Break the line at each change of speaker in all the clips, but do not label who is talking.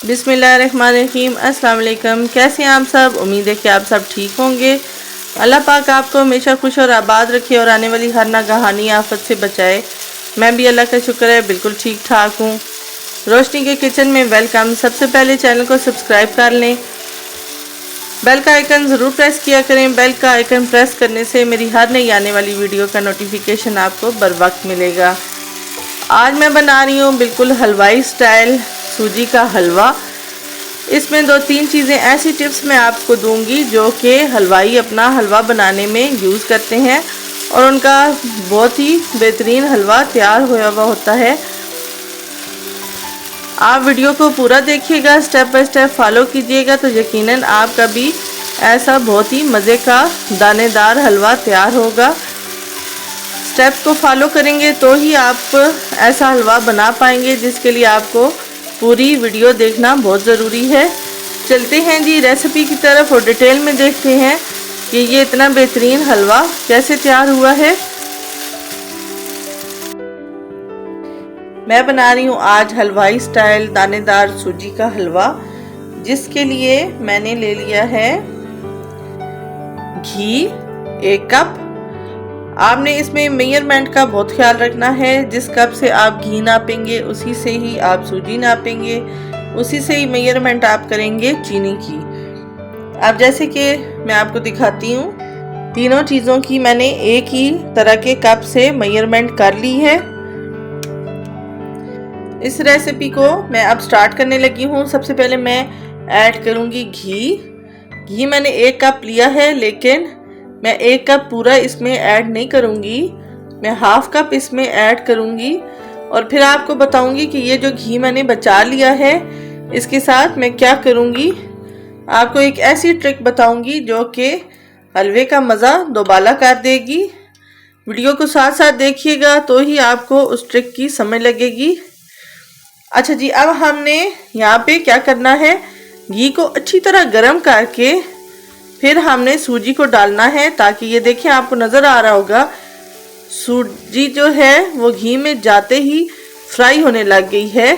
बिस्मिल्लाहिर्रहमानिर्रहीम। अस्सलाम वालेकुम। कैसे हैं आप सब? उम्मीद है कि आप सब ठीक होंगे। अल्लाह पाक आपको हमेशा खुश और आबाद रखे और आने वाली हर नागहानी आफत से बचाए। मैं भी अल्लाह का शुक्र है बिल्कुल ठीक ठाक हूँ। रोशनी के किचन में वेलकम। सबसे पहले चैनल को सब्सक्राइब कर लें, बेल का आइकन ज़रूर प्रेस किया करें। बेल का आइकन प्रेस करने से मेरी हर नई आने वाली वीडियो का नोटिफिकेशन आपको बर वक्त मिलेगा। आज मैं बना रही हूँ बिल्कुल हलवाई स्टाइल सूजी का हलवा। इसमें 2-3 चीज़ें ऐसी टिप्स मैं आपको दूंगी जो कि हलवाई अपना हलवा बनाने में यूज़ करते हैं और उनका बहुत ही बेहतरीन हलवा तैयार हुआ हुआ होता है। आप वीडियो को पूरा देखिएगा, स्टेप बाय स्टेप फॉलो कीजिएगा तो यकीनन आपका भी ऐसा बहुत ही मज़े का दानेदार हलवा तैयार होगा। स्टेप्स को फॉलो करेंगे तो ही आप ऐसा हलवा बना पाएंगे, जिसके लिए आपको पूरी वीडियो देखना बहुत ज़रूरी है। चलते हैं जी रेसिपी की तरफ और डिटेल में देखते हैं कि ये इतना बेहतरीन हलवा कैसे तैयार हुआ है। मैं बना रही हूँ आज हलवाई स्टाइल दानेदार सूजी का हलवा, जिसके लिए मैंने ले लिया है घी 1 कप। आपने इसमें मेजरमेंट का बहुत ख्याल रखना है। जिस कप से आप घी नापेंगे उसी से ही आप सूजी नापेंगे, उसी से ही मेजरमेंट आप करेंगे चीनी की। अब जैसे कि मैं आपको दिखाती हूँ, तीनों चीज़ों की मैंने एक ही तरह के कप से मेजरमेंट कर ली है। इस रेसिपी को मैं अब स्टार्ट करने लगी हूँ। सबसे पहले मैं ऐड करूँगी घी मैंने 1 कप लिया है, लेकिन मैं 1 कप पूरा इसमें ऐड नहीं करूँगी, मैं हाफ कप इसमें ऐड करूँगी। और फिर आपको बताऊँगी कि ये जो घी मैंने बचा लिया है इसके साथ मैं क्या करूँगी। आपको एक ऐसी ट्रिक बताऊँगी जो कि हलवे का मज़ा दोबाला कर देगी। वीडियो को साथ साथ देखिएगा तो ही आपको उस ट्रिक की समझ लगेगी। अच्छा जी, अब हमने यहाँ पे क्या करना है, घी को अच्छी तरह गर्म करके फिर हमने सूजी को डालना है, ताकि ये देखिए आपको नज़र आ रहा होगा सूजी जो है वो घी में जाते ही फ्राई होने लग गई है।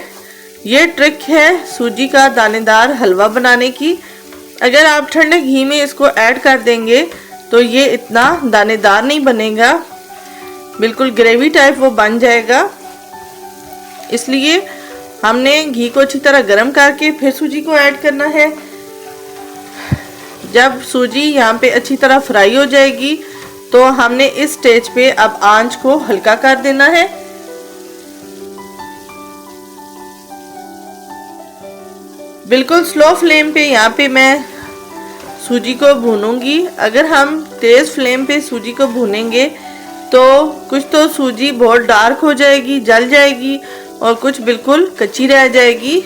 ये ट्रिक है सूजी का दानेदार हलवा बनाने की। अगर आप ठंडे घी में इसको ऐड कर देंगे तो ये इतना दानेदार नहीं बनेगा, बिल्कुल ग्रेवी टाइप वो बन जाएगा। इसलिए हमने घी को अच्छी तरह गर्म करके फिर सूजी को ऐड करना है। जब सूजी यहाँ पे अच्छी तरह फ्राई हो जाएगी तो हमने इस स्टेज पे अब आंच को हल्का कर देना है। बिल्कुल स्लो फ्लेम पे यहाँ पे मैं सूजी को भूनूंगी। अगर हम तेज फ्लेम पे सूजी को भूनेंगे तो कुछ तो सूजी बहुत डार्क हो जाएगी, जल जाएगी, और कुछ बिल्कुल कच्ची रह जाएगी।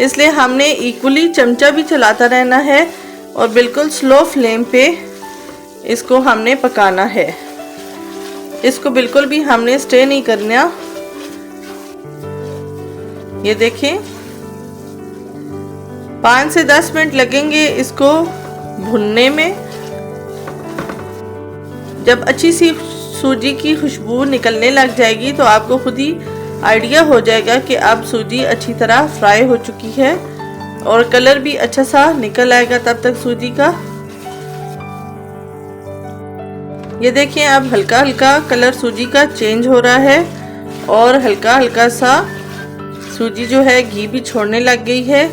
इसलिए हमने इक्वली चमचा भी चलाता रहना है और बिल्कुल स्लो फ्लेम पे इसको हमने पकाना है। इसको बिल्कुल भी हमने स्टे नहीं करना। ये देखें 5 से 10 मिनट लगेंगे इसको भुनने में। जब अच्छी सी सूजी की खुशबू निकलने लग जाएगी तो आपको खुद ही आइडिया हो जाएगा कि अब सूजी अच्छी तरह फ्राई हो चुकी है और कलर भी अच्छा सा निकल आएगा तब तक सूजी का। ये देखिए अब हल्का हल्का कलर सूजी का चेंज हो रहा है और हल्का हल्का सा सूजी जो है घी भी छोड़ने लग गई है।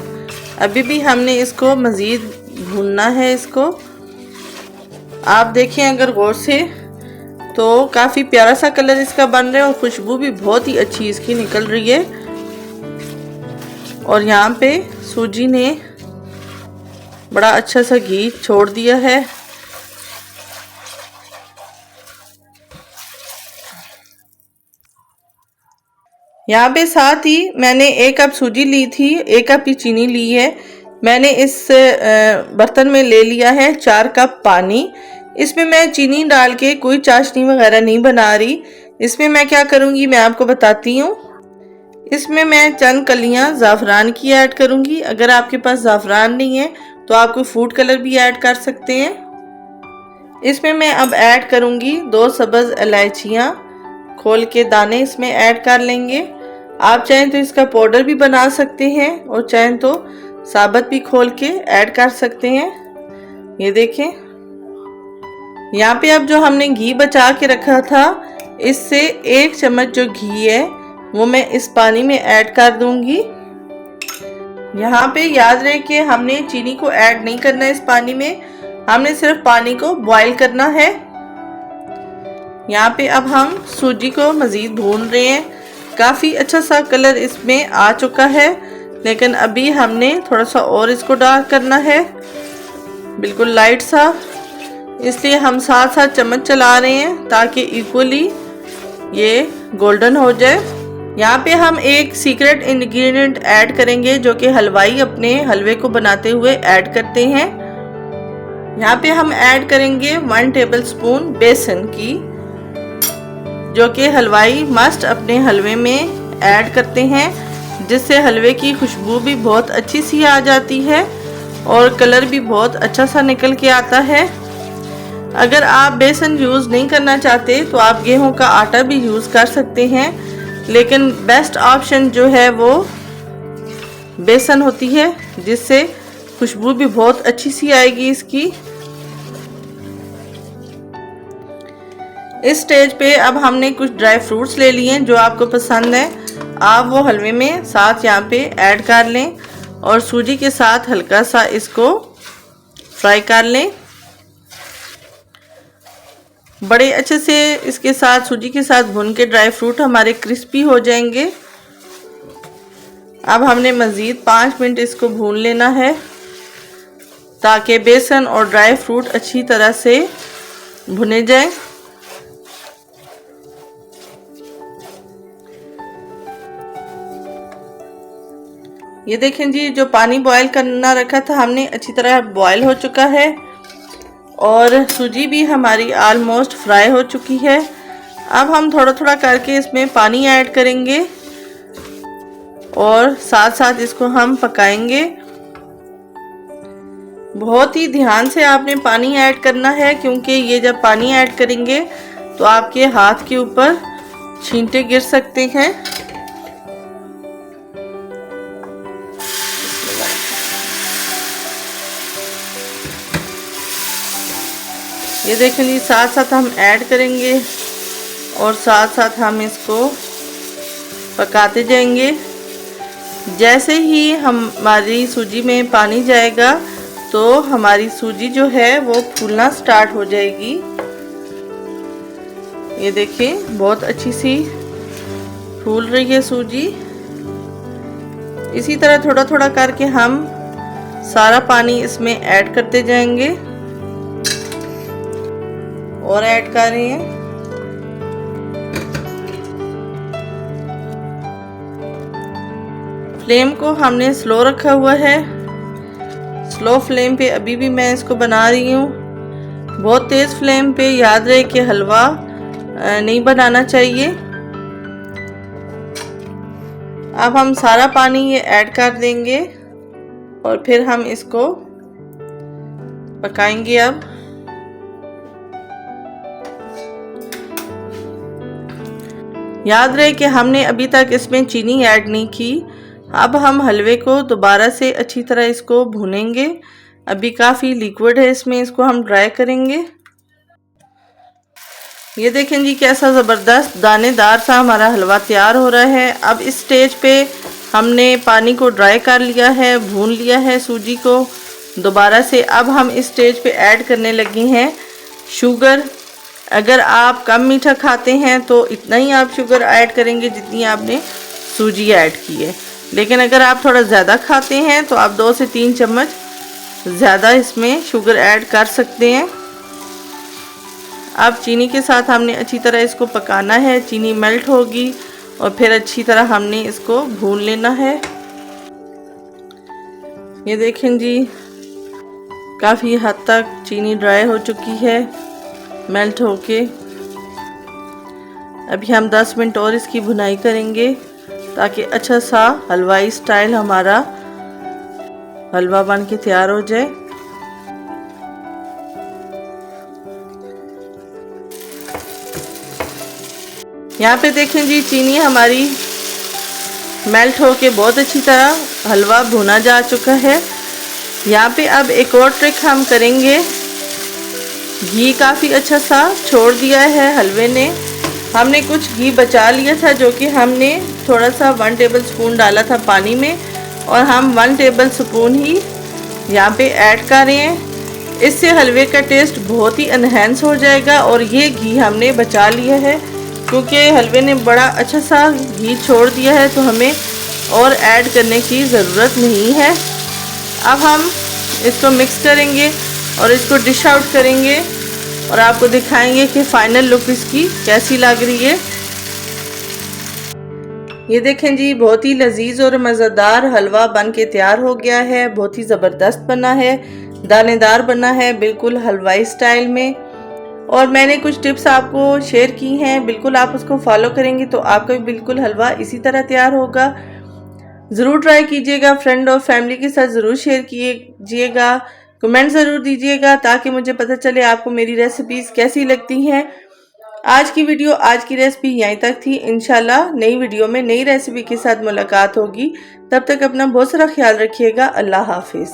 अभी भी हमने इसको मज़ीद भूनना है। इसको आप देखें अगर गौर से तो काफ़ी प्यारा सा कलर इसका बन रहा है और खुशबू भी बहुत ही अच्छी इसकी निकल रही है। और यहाँ पे सूजी ने बड़ा अच्छा सा घी छोड़ दिया है। यहाँ पे साथ ही मैंने 1 कप सूजी ली थी, 1 कप की चीनी ली है। मैंने इस बर्तन में ले लिया है 4 कप पानी। इसमें मैं चीनी डाल के कोई चाशनी वगैरह नहीं बना रही। इसमें मैं क्या करूँगी मैं आपको बताती हूँ। इसमें मैं चंद कलियां ज़ाफ़रान की ऐड करूँगी। अगर आपके पास ज़ाफ़रान नहीं है तो आप कोई फूड कलर भी ऐड कर सकते हैं। इसमें मैं अब ऐड करूँगी 2 सब्ज़ इलायचियाँ, खोल के दाने इसमें ऐड कर लेंगे। आप चाहें तो इसका पाउडर भी बना सकते हैं और चाहें तो साबुत भी खोल के ऐड कर सकते हैं। ये देखें, यहाँ पे अब जो हमने घी बचा के रखा था, इससे 1 चम्मच जो घी है वो मैं इस पानी में ऐड कर दूंगी। यहाँ पे याद रहे कि हमने चीनी को ऐड नहीं करना है इस पानी में, हमने सिर्फ पानी को बॉईल करना है। यहाँ पे अब हम सूजी को मज़ीद भून रहे हैं। काफ़ी अच्छा सा कलर इसमें आ चुका है, लेकिन अभी हमने थोड़ा सा और इसको डार्क करना है, बिल्कुल लाइट सा। इसलिए हम साथ साथ चम्मच चला रहे हैं ताकि इक्वली ये गोल्डन हो जाए। यहाँ पे हम एक सीक्रेट इंग्रेडिएंट ऐड करेंगे जो कि हलवाई अपने हलवे को बनाते हुए ऐड करते हैं। यहाँ पे हम ऐड करेंगे 1 टेबलस्पून बेसन की, जो कि हलवाई मस्ट अपने हलवे में ऐड करते हैं, जिससे हलवे की खुशबू भी बहुत अच्छी सी आ जाती है और कलर भी बहुत अच्छा सा निकल के आता है। अगर आप बेसन यूज़ नहीं करना चाहते तो आप गेहूं का आटा भी यूज़ कर सकते हैं, लेकिन बेस्ट ऑप्शन जो है वो बेसन होती है, जिससे खुशबू भी बहुत अच्छी सी आएगी इसकी। इस स्टेज पे अब हमने कुछ ड्राई फ्रूट्स ले लिए हैं, जो आपको पसंद है आप वो हलवे में साथ यहाँ पे ऐड कर लें और सूजी के साथ हल्का सा इसको फ्राई कर लें। बड़े अच्छे से इसके साथ सूजी के साथ भून के ड्राई फ्रूट हमारे क्रिस्पी हो जाएंगे। अब हमने मज़ीद 5 मिनट इसको भून लेना है ताकि बेसन और ड्राई फ्रूट अच्छी तरह से भुने जाएं। ये देखें जी, जो पानी बॉयल करना रखा था हमने अच्छी तरह बॉयल हो चुका है और सूजी भी हमारी ऑलमोस्ट फ्राई हो चुकी है। अब हम थोड़ा थोड़ा करके इसमें पानी ऐड करेंगे और साथ साथ इसको हम पकाएंगे। बहुत ही ध्यान से आपने पानी ऐड करना है, क्योंकि ये जब पानी ऐड करेंगे तो आपके हाथ के ऊपर छींटे गिर सकते हैं। ये देखें जी, साथ साथ हम ऐड करेंगे और साथ साथ हम इसको पकाते जाएंगे। जैसे ही हमारी सूजी में पानी जाएगा तो हमारी सूजी जो है वो फूलना स्टार्ट हो जाएगी। ये देखिए, बहुत अच्छी सी फूल रही है सूजी। इसी तरह थोड़ा थोड़ा करके हम सारा पानी इसमें ऐड करते जाएंगे और ऐड कर रहे हैं। फ्लेम को हमने स्लो रखा हुआ है, स्लो फ्लेम पे अभी भी मैं इसको बना रही हूँ। बहुत तेज़ फ्लेम पे याद रहे कि हलवा नहीं बनाना चाहिए। अब हम सारा पानी ये ऐड कर देंगे और फिर हम इसको पकाएंगे। अब याद रहे कि हमने अभी तक इसमें चीनी ऐड नहीं की। अब हम हलवे को दोबारा से अच्छी तरह इसको भूनेंगे। अभी काफ़ी लिक्विड है इसमें, इसको हम ड्राई करेंगे। ये देखें जी, कैसा ज़बरदस्त दानेदार सा हमारा हलवा तैयार हो रहा है। अब इस स्टेज पे हमने पानी को ड्राई कर लिया है, भून लिया है सूजी को दोबारा से। अब हम इस स्टेज पे ऐड करने लगे हैं शुगर। अगर आप कम मीठा खाते हैं तो इतना ही आप शुगर ऐड करेंगे जितनी आपने सूजी ऐड की है, लेकिन अगर आप थोड़ा ज़्यादा खाते हैं तो आप 2 से 3 चम्मच ज़्यादा इसमें शुगर ऐड कर सकते हैं। अब चीनी के साथ हमने अच्छी तरह इसको पकाना है। चीनी मेल्ट होगी और फिर अच्छी तरह हमने इसको भून लेना है। ये देखें जी, काफ़ी हद तक चीनी ड्राई हो चुकी है मेल्ट होके। अभी हम 10 मिनट और इसकी भुनाई करेंगे ताकि अच्छा सा हलवाई स्टाइल हमारा हलवा बन के तैयार हो जाए। यहाँ पे देखें जी, चीनी हमारी मेल्ट होके बहुत अच्छी तरह हलवा भुना जा चुका है। यहाँ पे अब एक और ट्रिक हम करेंगे। घी काफ़ी अच्छा सा छोड़ दिया है हलवे ने। हमने कुछ घी बचा लिया था जो कि हमने थोड़ा सा 1 टेबल स्पून डाला था पानी में, और हम 1 टेबल स्पून ही यहाँ पे ऐड कर रहे हैं। इससे हलवे का टेस्ट बहुत ही एनहेंस हो जाएगा। और ये घी हमने बचा लिया है क्योंकि हलवे ने बड़ा अच्छा सा घी छोड़ दिया है, तो हमें और ऐड करने की ज़रूरत नहीं है। अब हम इसको मिक्स करेंगे और इसको डिश आउट करेंगे और आपको दिखाएंगे कि फाइनल लुक इसकी कैसी लग रही है। ये देखें जी, बहुत ही लजीज और मज़ेदार हलवा बन के तैयार हो गया है। बहुत ही ज़बरदस्त बना है, दानेदार बना है, बिल्कुल हलवाई स्टाइल में। और मैंने कुछ टिप्स आपको शेयर की हैं, बिल्कुल आप उसको फॉलो करेंगे तो आपका भी बिल्कुल हलवा इसी तरह तैयार होगा। ज़रूर ट्राई कीजिएगा, फ्रेंड और फैमिली के साथ ज़रूर शेयर कीजिएगा, कमेंट ज़रूर दीजिएगा ताकि मुझे पता चले आपको मेरी रेसिपीज़ कैसी लगती हैं। आज की वीडियो, आज की रेसिपी यहीं तक थी। इंशाल्लाह नई वीडियो में नई रेसिपी के साथ मुलाकात होगी। तब तक अपना बहुत सारा ख्याल रखिएगा। अल्लाह हाफिज़।